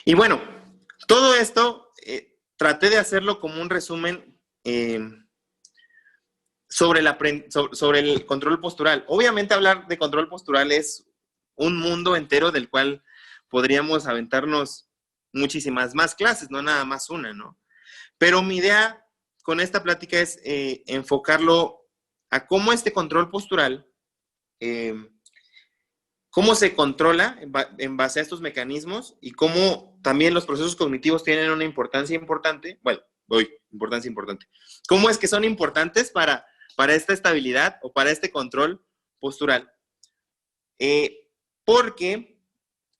Y bueno, todo esto traté de hacerlo como un resumen sobre el control postural. Obviamente hablar de control postural es un mundo entero del cual podríamos aventarnos muchísimas más clases, no nada más una, ¿no? Pero mi idea con esta plática es enfocarlo a cómo este control postural, cómo se controla en base a estos mecanismos y cómo también los procesos cognitivos tienen una importancia importante. Bueno, importancia importante. ¿Cómo es que son importantes para esta estabilidad o para este control postural? Porque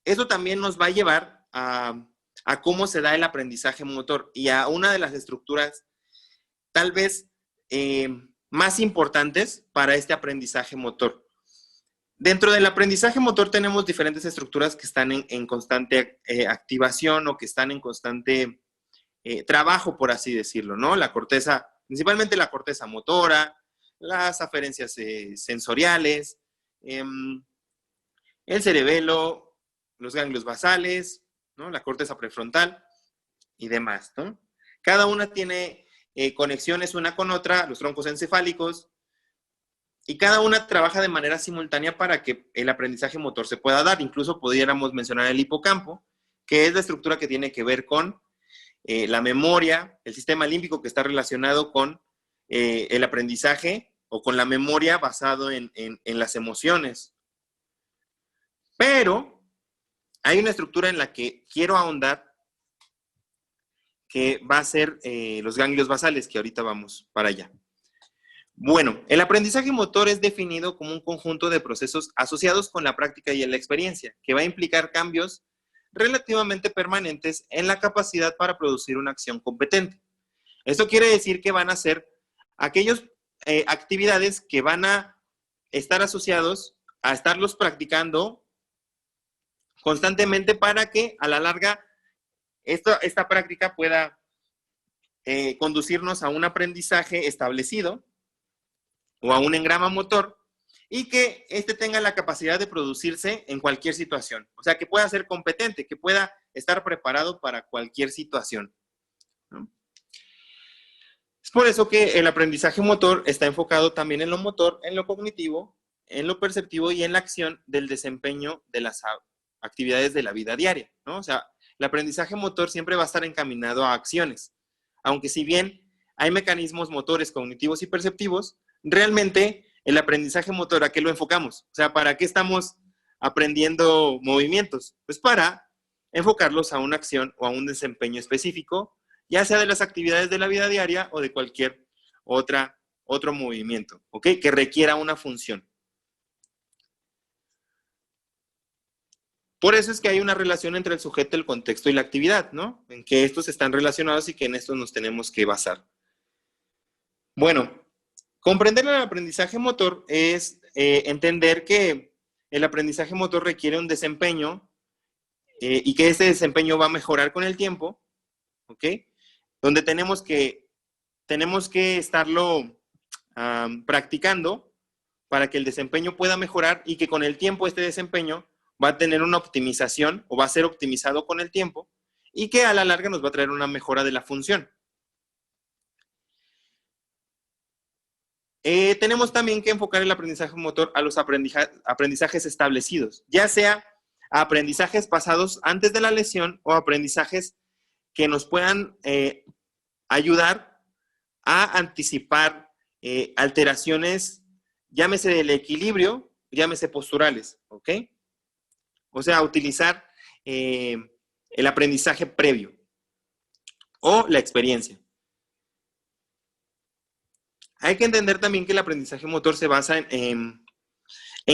eso también nos va a llevar a cómo se da el aprendizaje motor y a una de las estructuras tal vez más importantes para este aprendizaje motor. Dentro del aprendizaje motor tenemos diferentes estructuras que están en constante activación o que están en constante trabajo, por así decirlo, ¿no? La corteza, principalmente la corteza motora, las aferencias sensoriales, el cerebelo, los ganglios basales, ¿no? La corteza prefrontal y demás, ¿no? Cada una tiene conexiones una con otra, los troncos encefálicos, y cada una trabaja de manera simultánea para que el aprendizaje motor se pueda dar. Incluso pudiéramos mencionar el hipocampo, que es la estructura que tiene que ver con la memoria, el sistema límbico que está relacionado con el aprendizaje o con la memoria basado en las emociones. Pero hay una estructura en la que quiero ahondar que va a ser los ganglios basales, que ahorita vamos para allá. Bueno, el aprendizaje motor es definido como un conjunto de procesos asociados con la práctica y la experiencia, que va a implicar cambios relativamente permanentes en la capacidad para producir una acción competente. Esto quiere decir que van a ser aquellas actividades que van a estar asociados a estarlos practicando constantemente para que a la larga esta práctica pueda conducirnos a un aprendizaje establecido o a un engrama motor y que este tenga la capacidad de producirse en cualquier situación. O sea, que pueda ser competente, que pueda estar preparado para cualquier situación, ¿no? Es por eso que el aprendizaje motor está enfocado también en lo motor, en lo cognitivo, en lo perceptivo y en la acción del desempeño de las actividades de la vida diaria, ¿no? O sea, el aprendizaje motor siempre va a estar encaminado a acciones. Aunque si bien hay mecanismos motores, cognitivos y perceptivos, realmente el aprendizaje motor, ¿a qué lo enfocamos? O sea, ¿para qué estamos aprendiendo movimientos? Pues para enfocarlos a una acción o a un desempeño específico, ya sea de las actividades de la vida diaria o de cualquier otro movimiento, ¿ok? Que requiera una función. Por eso es que hay una relación entre el sujeto, el contexto y la actividad, ¿no? En que estos están relacionados y que en estos nos tenemos que basar. Bueno, comprender el aprendizaje motor es entender que el aprendizaje motor requiere un desempeño y que ese desempeño va a mejorar con el tiempo, ¿ok? Donde tenemos que estarlo practicando para que el desempeño pueda mejorar y que con el tiempo este desempeño va a tener una optimización o va a ser optimizado con el tiempo y que a la larga nos va a traer una mejora de la función. Tenemos también que enfocar el aprendizaje motor a los aprendizajes establecidos, ya sea aprendizajes pasados antes de la lesión o aprendizajes que nos puedan ayudar a anticipar alteraciones, llámese del equilibrio, llámese posturales, ¿ok? O sea, utilizar el aprendizaje previo o la experiencia. Hay que entender también que el aprendizaje motor se basa en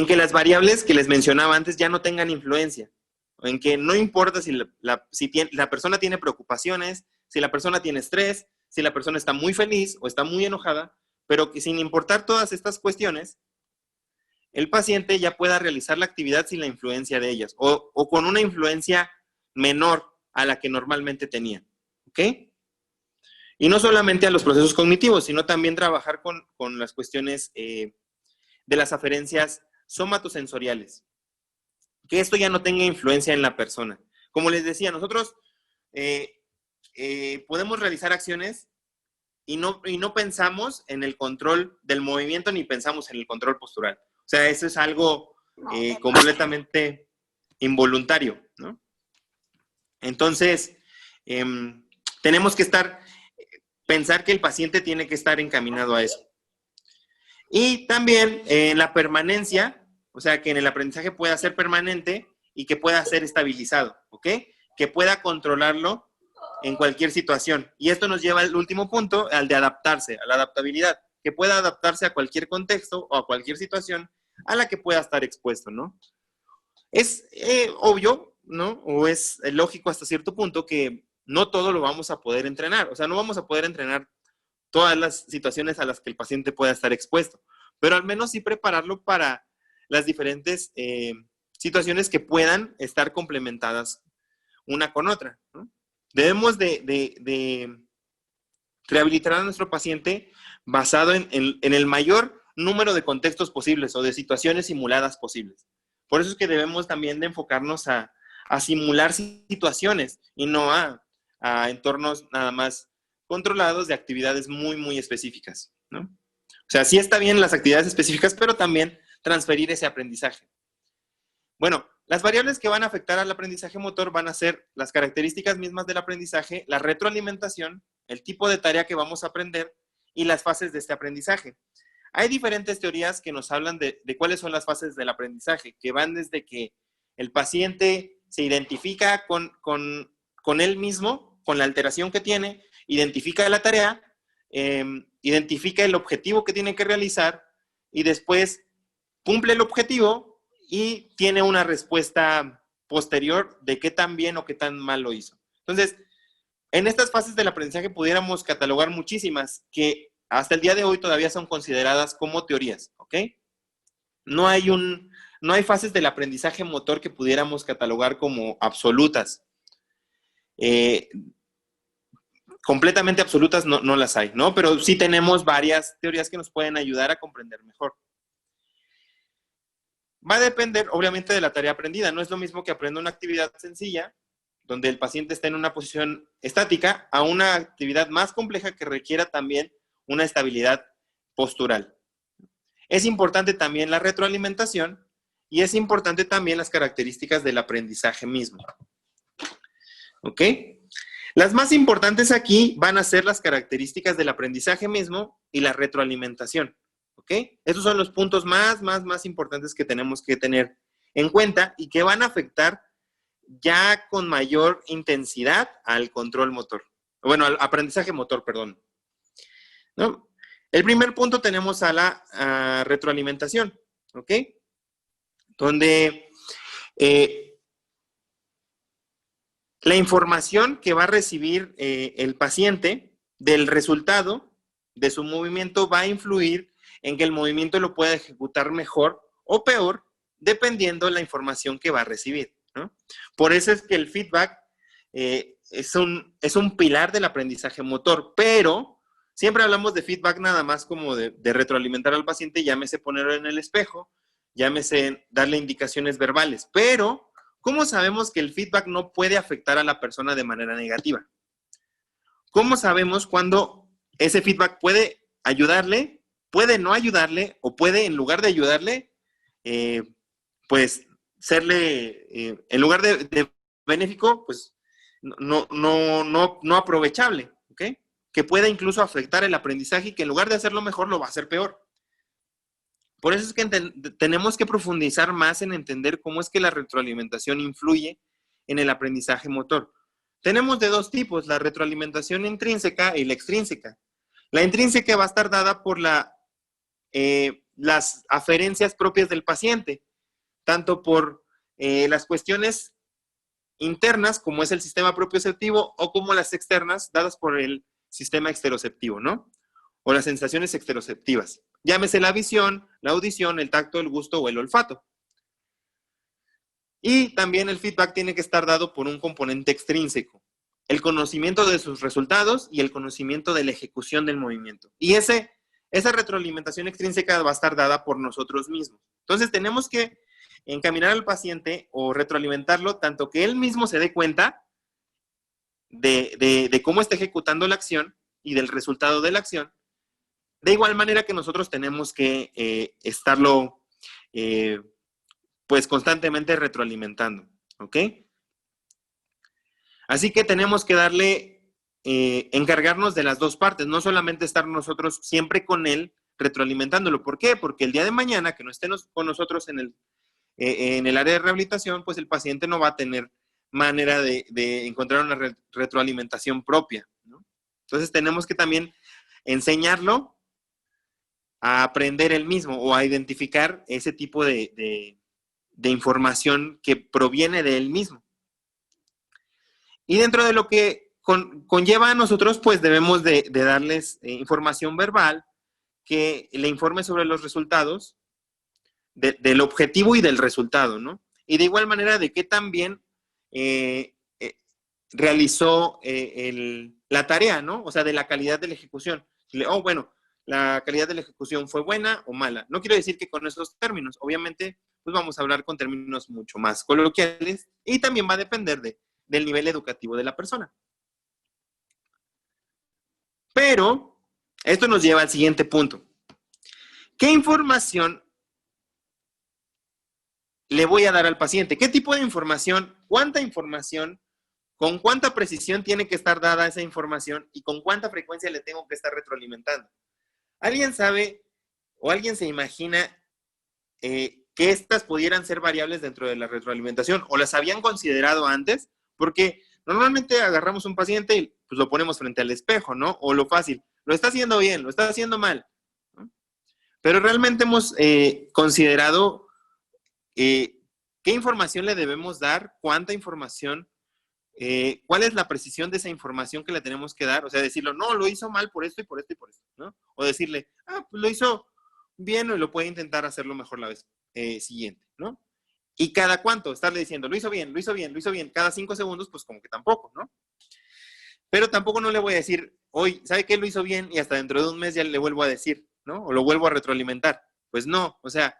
que las variables que les mencionaba antes ya no tengan influencia, en que no importa si la persona tiene preocupaciones, si la persona tiene estrés, si la persona está muy feliz o está muy enojada, pero que sin importar todas estas cuestiones, el paciente ya pueda realizar la actividad sin la influencia de ellas o con una influencia menor a la que normalmente tenía, ¿ok? Y no solamente a los procesos cognitivos, sino también trabajar con las cuestiones de las aferencias somatosensoriales. Que esto ya no tenga influencia en la persona. Como les decía, nosotros podemos realizar acciones y no pensamos en el control del movimiento ni pensamos en el control postural. O sea, eso es algo completamente involuntario, ¿no? Entonces, tenemos que pensar que el paciente tiene que estar encaminado a eso. Y también en la permanencia, o sea, que en el aprendizaje pueda ser permanente y que pueda ser estabilizado, ¿ok? Que pueda controlarlo en cualquier situación. Y esto nos lleva al último punto, al de adaptarse, a la adaptabilidad, que pueda adaptarse a cualquier contexto o a cualquier situación a la que pueda estar expuesto, ¿no? Es obvio, ¿no? O es lógico hasta cierto punto que no todo lo vamos a poder entrenar. O sea, no vamos a poder entrenar todas las situaciones a las que el paciente pueda estar expuesto, pero al menos sí prepararlo para las diferentes situaciones que puedan estar complementadas una con otra, ¿no? Debemos de rehabilitar a nuestro paciente basado en el mayor número de contextos posibles o de situaciones simuladas posibles. Por eso es que debemos también de enfocarnos a simular situaciones y no a entornos nada más controlados de actividades muy, muy específicas, ¿no? O sea, sí está bien las actividades específicas, pero también transferir ese aprendizaje. Bueno, las variables que van a afectar al aprendizaje motor van a ser las características mismas del aprendizaje, la retroalimentación, el tipo de tarea que vamos a aprender y las fases de este aprendizaje. Hay diferentes teorías que nos hablan de cuáles son las fases del aprendizaje, que van desde que el paciente se identifica con él mismo, con la alteración que tiene, identifica la tarea, identifica el objetivo que tiene que realizar y después cumple el objetivo y tiene una respuesta posterior de qué tan bien o qué tan mal lo hizo. Entonces, en estas fases del aprendizaje pudiéramos catalogar muchísimas que hasta el día de hoy todavía son consideradas como teorías, ¿ok? No hay fases del aprendizaje motor que pudiéramos catalogar como absolutas. Completamente absolutas no las hay, ¿no? Pero sí tenemos varias teorías que nos pueden ayudar a comprender mejor. Va a depender, obviamente, de la tarea aprendida. No es lo mismo que aprenda una actividad sencilla, donde el paciente está en una posición estática, a una actividad más compleja que requiera también una estabilidad postural. Es importante también la retroalimentación y es importante también las características del aprendizaje mismo. ¿Ok? Las más importantes aquí van a ser las características del aprendizaje mismo y la retroalimentación. ¿Ok? Esos son los puntos más importantes que tenemos que tener en cuenta y que van a afectar ya con mayor intensidad al control motor. Bueno, al aprendizaje motor, perdón. ¿No? El primer punto tenemos a la retroalimentación, ¿ok? Donde la información que va a recibir el paciente del resultado de su movimiento va a influir en que el movimiento lo pueda ejecutar mejor o peor, dependiendo de la información que va a recibir, ¿no? Por eso es que el feedback es un pilar del aprendizaje motor, pero siempre hablamos de feedback nada más como de retroalimentar al paciente, llámese ponerlo en el espejo, llámese darle indicaciones verbales, pero ¿cómo sabemos que el feedback no puede afectar a la persona de manera negativa? ¿Cómo sabemos cuándo ese feedback puede ayudarle, puede no ayudarle o puede, en lugar de ayudarle, pues serle, en lugar de benéfico, pues no aprovechable, ¿ok? Que pueda incluso afectar el aprendizaje y que en lugar de hacerlo mejor, lo va a hacer peor. Por eso es que tenemos que profundizar más en entender cómo es que la retroalimentación influye en el aprendizaje motor. Tenemos de dos tipos, la retroalimentación intrínseca y la extrínseca. La intrínseca va a estar dada por las aferencias propias del paciente, tanto por las cuestiones internas, como es el sistema propioceptivo, o como las externas, dadas por el sistema exteroceptivo, ¿no? O las sensaciones exteroceptivas. Llámese la visión, la audición, el tacto, el gusto o el olfato. Y también el feedback tiene que estar dado por un componente extrínseco, el conocimiento de sus resultados y el conocimiento de la ejecución del movimiento. Y esa retroalimentación extrínseca va a estar dada por nosotros mismos. Entonces tenemos que encaminar al paciente o retroalimentarlo tanto que él mismo se dé cuenta de cómo está ejecutando la acción y del resultado de la acción, de igual manera que nosotros tenemos que estarlo pues constantemente retroalimentando, ¿ok? Así que tenemos que darle, encargarnos de las dos partes, no solamente estar nosotros siempre con él retroalimentándolo. ¿Por qué? Porque el día de mañana que no esté con nosotros en el área de rehabilitación, pues el paciente no va a tener manera de encontrar una retroalimentación propia, ¿no? Entonces tenemos que también enseñarlo a aprender él mismo o a identificar ese tipo de información que proviene de él mismo. Y dentro de lo que conlleva a nosotros, pues debemos de darles información verbal que le informe sobre los resultados, del objetivo y del resultado, ¿no? Y de igual manera de qué también realizó la tarea, ¿no? O sea, de la calidad de la ejecución. Oh, bueno, la calidad de la ejecución fue buena o mala. No quiero decir que con esos términos, obviamente, pues vamos a hablar con términos mucho más coloquiales y también va a depender del nivel educativo de la persona. Pero esto nos lleva al siguiente punto. ¿Qué información le voy a dar al paciente? ¿Qué tipo de información? ¿Cuánta información? ¿Con cuánta precisión tiene que estar dada esa información? ¿Y con cuánta frecuencia le tengo que estar retroalimentando? ¿Alguien sabe o alguien se imagina que estas pudieran ser variables dentro de la retroalimentación? ¿O las habían considerado antes? Porque normalmente agarramos un paciente y pues lo ponemos frente al espejo, ¿no? O lo fácil, lo está haciendo bien, lo está haciendo mal, ¿no? Pero realmente hemos considerado qué información le debemos dar, cuánta información, cuál es la precisión de esa información que le tenemos que dar. O sea, decirlo, no, lo hizo mal por esto y por esto y por esto, ¿no? O decirle, pues lo hizo bien y lo puede intentar hacerlo mejor la vez siguiente, ¿no? Y cada cuánto, estarle diciendo, lo hizo bien, lo hizo bien, lo hizo bien, cada 5 segundos, pues como que tampoco, ¿no? Pero tampoco no le voy a decir, hoy, ¿sabe qué? Lo hizo bien y hasta dentro de un mes ya le vuelvo a decir, ¿no? O lo vuelvo a retroalimentar. Pues no, o sea,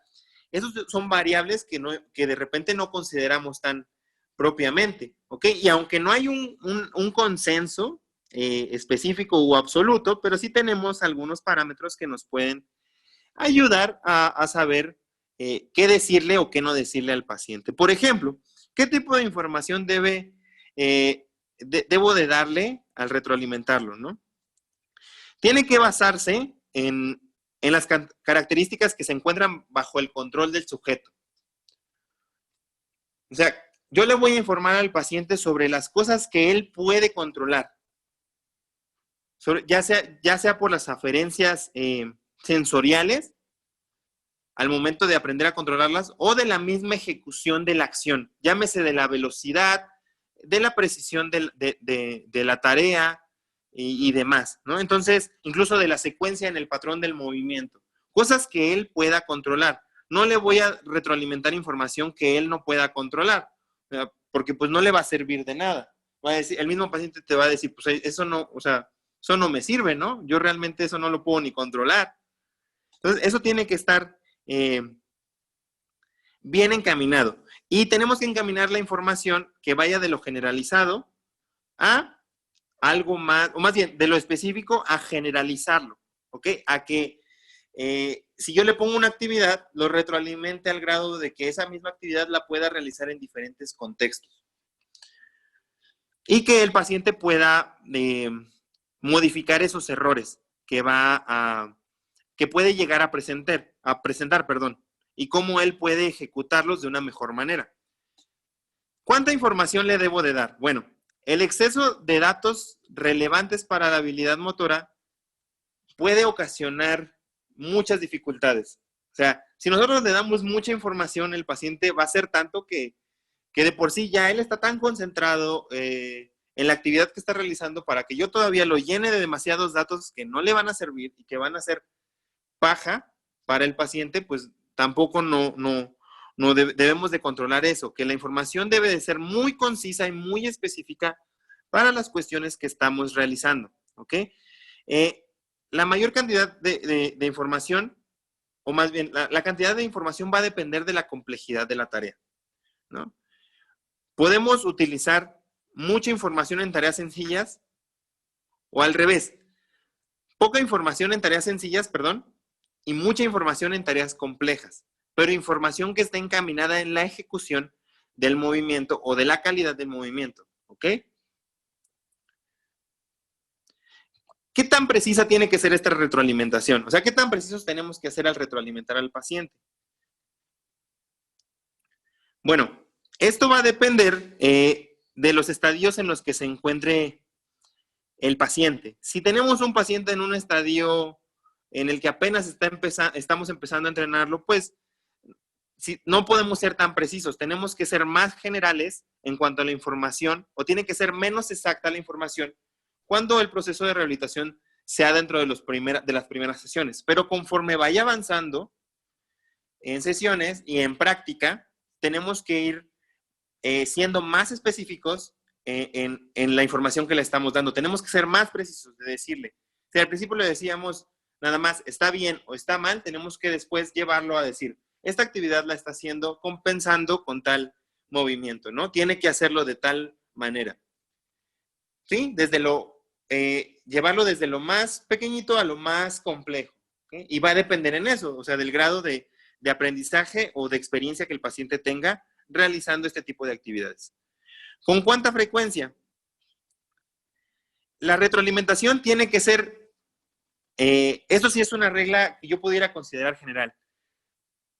esos son variables que de repente no consideramos tan propiamente, ¿ok? Y aunque no hay un consenso específico o absoluto, pero sí tenemos algunos parámetros que nos pueden ayudar a saber qué decirle o qué no decirle al paciente. Por ejemplo, ¿qué tipo de información debo de darle al retroalimentarlo, ¿no? Tiene que basarse en las características que se encuentran bajo el control del sujeto. O sea, yo le voy a informar al paciente sobre las cosas que él puede controlar, ya sea por las aferencias sensoriales al momento de aprender a controlarlas o de la misma ejecución de la acción, llámese de la velocidad, de la precisión de la tarea y demás, ¿no? Entonces, incluso de la secuencia en el patrón del movimiento, cosas que él pueda controlar. No le voy a retroalimentar información que él no pueda controlar, porque pues no le va a servir de nada. Va a decir, el mismo paciente te va a decir, pues eso no, o sea, eso no me sirve, ¿no? Yo realmente eso no lo puedo ni controlar. Entonces, eso tiene que estar bien encaminado. Y tenemos que encaminar la información que vaya de lo generalizado a algo más, o más bien, de lo específico a generalizarlo, ¿ok? A que si yo le pongo una actividad, lo retroalimente al grado de que esa misma actividad la pueda realizar en diferentes contextos. Y que el paciente pueda modificar esos errores que puede llegar a presentar, perdón, y cómo él puede ejecutarlos de una mejor manera. ¿Cuánta información le debo de dar? Bueno, el exceso de datos relevantes para la habilidad motora puede ocasionar muchas dificultades. O sea, si nosotros le damos mucha información, el paciente va a hacer tanto que de por sí ya él está tan concentrado en la actividad que está realizando para que yo todavía lo llene de demasiados datos que no le van a servir y que van a ser paja para el paciente, pues tampoco debemos de controlar eso, que la información debe de ser muy concisa y muy específica para las cuestiones que estamos realizando, ¿ok? La mayor cantidad de información, o más bien, la cantidad de información va a depender de la complejidad de la tarea, ¿no? Podemos utilizar mucha información en tareas sencillas, o al revés, poca información en tareas sencillas, perdón, y mucha información en tareas complejas, pero información que está encaminada en la ejecución del movimiento o de la calidad del movimiento, ¿ok? ¿Qué tan precisa tiene que ser esta retroalimentación? O sea, ¿qué tan precisos tenemos que hacer al retroalimentar al paciente? Bueno, esto va a depender de los estadios en los que se encuentre el paciente. Si tenemos un paciente en un estadio en el que apenas estamos empezando a entrenarlo, pues no podemos ser tan precisos. Tenemos que ser más generales en cuanto a la información, o tiene que ser menos exacta la información cuando el proceso de rehabilitación sea dentro de las primeras sesiones. Pero conforme vaya avanzando en sesiones y en práctica, tenemos que ir siendo más específicos en la información que le estamos dando. Tenemos que ser más precisos de decirle. Si al principio le decíamos nada más está bien o está mal, tenemos que después llevarlo a decir, esta actividad la está haciendo compensando con tal movimiento, ¿no? Tiene que hacerlo de tal manera. ¿Sí? Llevarlo desde lo más pequeñito a lo más complejo. ¿Okay? Y va a depender en eso, o sea, del grado de aprendizaje o de experiencia que el paciente tenga realizando este tipo de actividades. ¿Con cuánta frecuencia? La retroalimentación tiene que ser, esto sí es una regla que yo pudiera considerar general.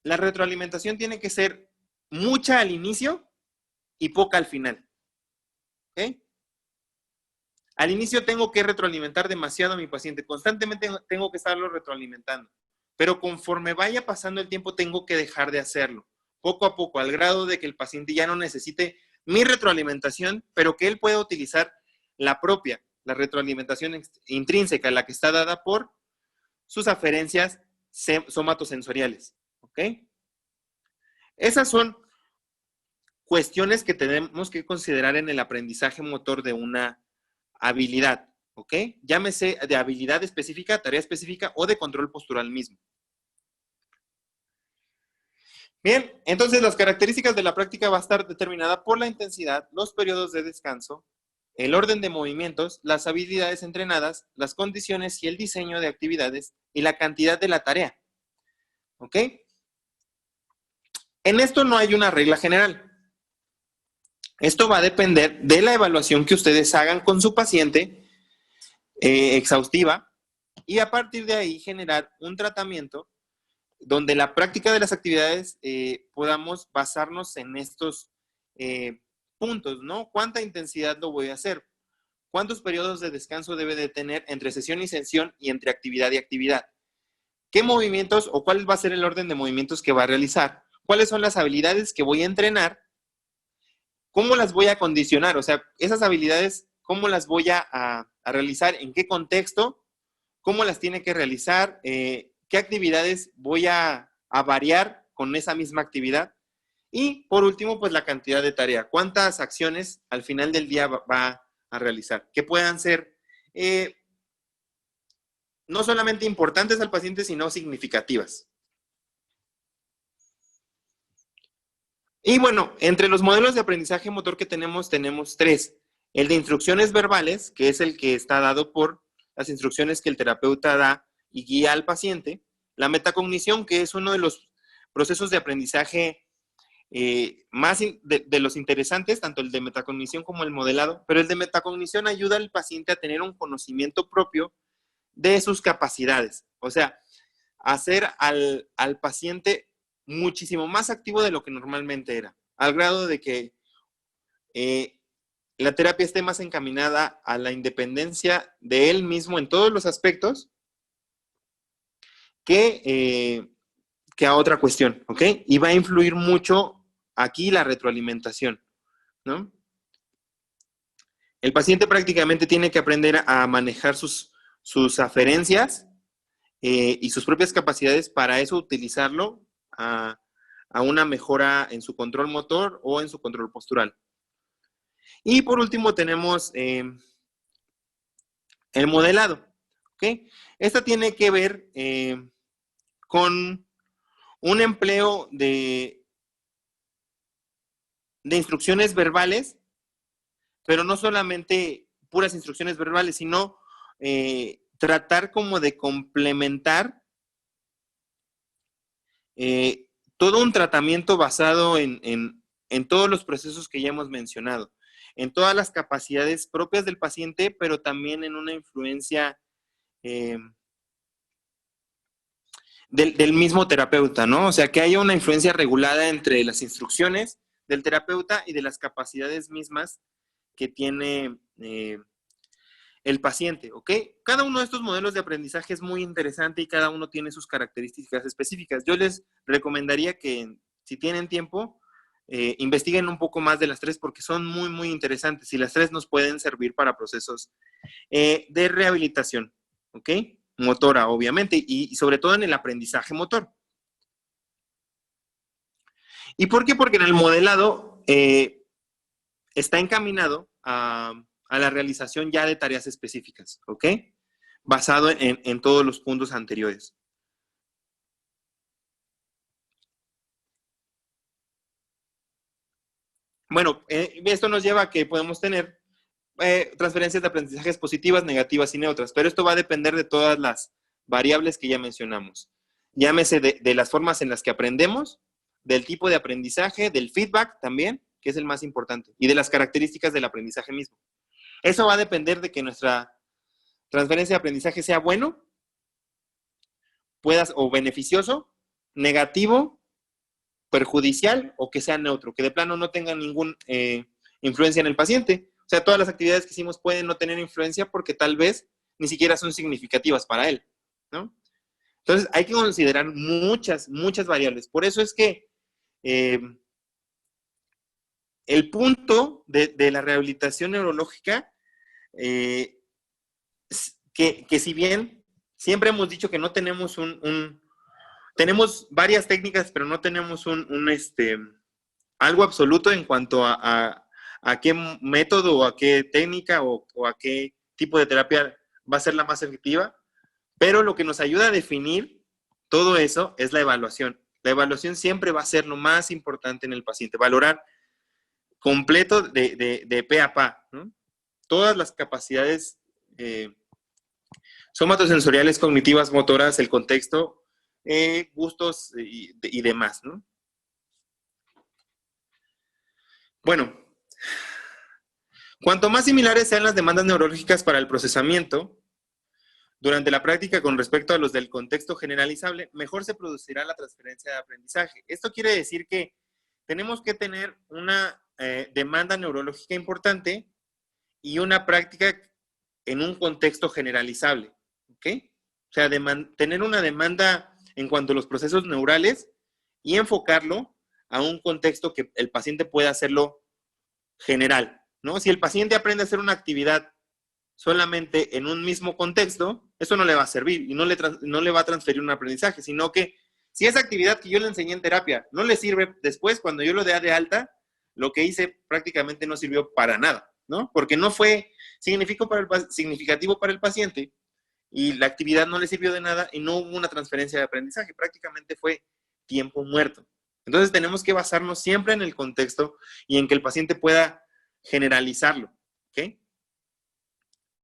La retroalimentación tiene que ser mucha al inicio y poca al final. ¿Ok? Al inicio tengo que retroalimentar demasiado a mi paciente, constantemente tengo que estarlo retroalimentando, pero conforme vaya pasando el tiempo tengo que dejar de hacerlo, poco a poco, al grado de que el paciente ya no necesite mi retroalimentación, pero que él pueda utilizar la propia, la retroalimentación intrínseca, la que está dada por sus aferencias somatosensoriales. ¿Ok? Esas son cuestiones que tenemos que considerar en el aprendizaje motor de una habilidad, ¿ok? Llámese de habilidad específica, tarea específica o de control postural mismo. Bien, entonces las características de la práctica va a estar determinada por la intensidad, los periodos de descanso, el orden de movimientos, las habilidades entrenadas, las condiciones y el diseño de actividades y la cantidad de la tarea, ¿ok? En esto no hay una regla general. Esto va a depender de la evaluación que ustedes hagan con su paciente exhaustiva y a partir de ahí generar un tratamiento donde la práctica de las actividades podamos basarnos en estos puntos, ¿no? ¿Cuánta intensidad lo voy a hacer? ¿Cuántos periodos de descanso debe de tener entre sesión y sesión y entre actividad y actividad? ¿Qué movimientos o cuál va a ser el orden de movimientos que va a realizar? ¿Cuáles son las habilidades que voy a entrenar? ¿Cómo las voy a condicionar? O sea, esas habilidades, ¿cómo las voy a realizar? ¿En qué contexto? ¿Cómo las tiene que realizar? ¿Qué actividades voy a variar con esa misma actividad? Y por último, pues la cantidad de tarea. ¿Cuántas acciones al final del día va a realizar? Que puedan ser no solamente importantes al paciente, sino significativas. Y bueno, entre los modelos de aprendizaje motor que tenemos 3. El de instrucciones verbales, que es el que está dado por las instrucciones que el terapeuta da y guía al paciente. La metacognición, que es uno de los procesos de aprendizaje más de los interesantes, tanto el de metacognición como el modelado, pero el de metacognición ayuda al paciente a tener un conocimiento propio de sus capacidades. O sea, hacer al paciente muchísimo más activo de lo que normalmente era, al grado de que la terapia esté más encaminada a la independencia de él mismo en todos los aspectos que a otra cuestión, ¿ok? Y va a influir mucho aquí la retroalimentación, ¿no? El paciente prácticamente tiene que aprender a manejar sus aferencias y sus propias capacidades para eso utilizarlo a una mejora en su control motor o en su control postural. Y por último tenemos el modelado. ¿Okay? Esta tiene que ver con un empleo de instrucciones verbales pero no solamente puras instrucciones verbales, sino tratar como de complementar todo un tratamiento basado en todos los procesos que ya hemos mencionado, en todas las capacidades propias del paciente, pero también en una influencia del mismo terapeuta, ¿no? O sea, que haya una influencia regulada entre las instrucciones del terapeuta y de las capacidades mismas que tiene el paciente, ¿ok? Cada uno de estos modelos de aprendizaje es muy interesante y cada uno tiene sus características específicas. Yo les recomendaría que, si tienen tiempo, investiguen un poco más de las tres porque son muy, muy interesantes y las tres nos pueden servir para procesos de rehabilitación, ¿ok? Motora, obviamente, y sobre todo en el aprendizaje motor. ¿Y por qué? Porque en el modelado está encaminado a la realización ya de tareas específicas, ¿ok? Basado en todos los puntos anteriores. Bueno, esto nos lleva a que podemos tener transferencias de aprendizajes positivas, negativas y neutras, pero esto va a depender de todas las variables que ya mencionamos. Llámese de las formas en las que aprendemos, del tipo de aprendizaje, del feedback también, que es el más importante, y de las características del aprendizaje mismo. Eso va a depender de que nuestra transferencia de aprendizaje sea bueno, o beneficioso, negativo, perjudicial o que sea neutro, que de plano no tenga ninguna influencia en el paciente. O sea, todas las actividades que hicimos pueden no tener influencia porque tal vez ni siquiera son significativas para él, ¿no? Entonces, hay que considerar muchas, muchas variables. Por eso es que el punto de la rehabilitación neurológica, que si bien siempre hemos dicho que no tenemos tenemos varias técnicas, pero no tenemos algo absoluto en cuanto a qué método o a qué técnica o a qué tipo de terapia va a ser la más efectiva, pero lo que nos ayuda a definir todo eso es la evaluación. La evaluación siempre va a ser lo más importante en el paciente, valorar completo de pe a pa, ¿no? Todas las capacidades somatosensoriales, cognitivas, motoras, el contexto, gustos y demás, ¿no? Bueno, cuanto más similares sean las demandas neurológicas para el procesamiento durante la práctica con respecto a los del contexto generalizable, mejor se producirá la transferencia de aprendizaje. Esto quiere decir que tenemos que tener una demanda neurológica importante y una práctica en un contexto generalizable, ¿ok? O sea, tener una demanda en cuanto a los procesos neurales y enfocarlo a un contexto que el paciente pueda hacerlo general, ¿no? Si el paciente aprende a hacer una actividad solamente en un mismo contexto, eso no le va a servir y no le va a transferir un aprendizaje, sino que si esa actividad que yo le enseñé en terapia no le sirve después, cuando yo lo dé de alta, lo que hice prácticamente no sirvió para nada, ¿no? Porque no fue significativo para el paciente y la actividad no le sirvió de nada y no hubo una transferencia de aprendizaje, prácticamente fue tiempo muerto. Entonces tenemos que basarnos siempre en el contexto y en que el paciente pueda generalizarlo, ¿ok?